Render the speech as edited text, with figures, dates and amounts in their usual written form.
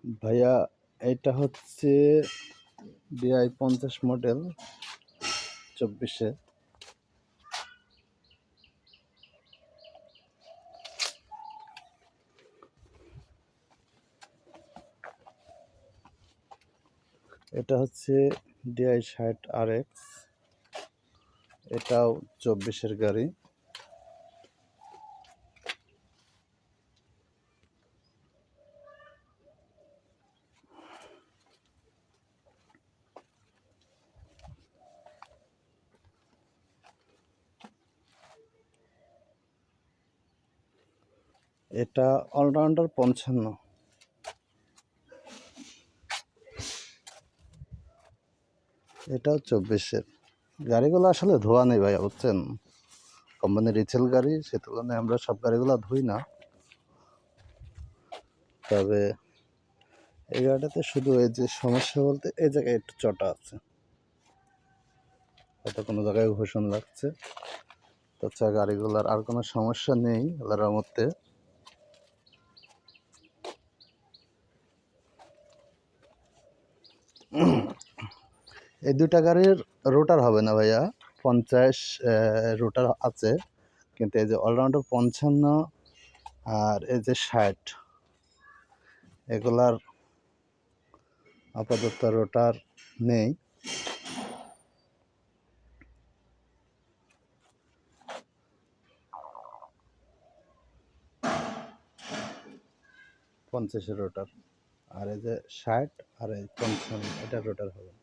ভাইয়া, এটা হচ্ছে ডিআই 50 মডেল 24-এ। এটা হচ্ছে ডিআই 60 RX, এটাও 24-এর গাড়ি। এটা অলরাউন্ডার 55। এটাও 24-এর। গাড়িগুলো আসলে ধোয়া নেই ভাইয়া, বুঝছেন? কোম্পানির রিসেল গাড়ি, সে তুলনায় আমরা সব গাড়িগুলো ধুই না। তবে এই গাড়িটাতে শুধু এই যে সমস্যা বলতে এই জায়গায় একটু চটা আছে, হয়তো কোনো জায়গায় ঘর্ষণ লাগছে। তাছাড়া গাড়িগুলোর আর কোনো সমস্যা নেই আল্লাহর মধ্যে। এই দুটা গাড়ির রোটার হবে না ভাইয়া, 50 রোটার আছে, কিন্তু এই যে অলরাউন্ডার 55 আর এই যে 60 এগুলার আপাতত রোটার নেই। পঞ্চাশের রোটার, আর এই যে 60 আর এই 55 এটার রোটার হবে।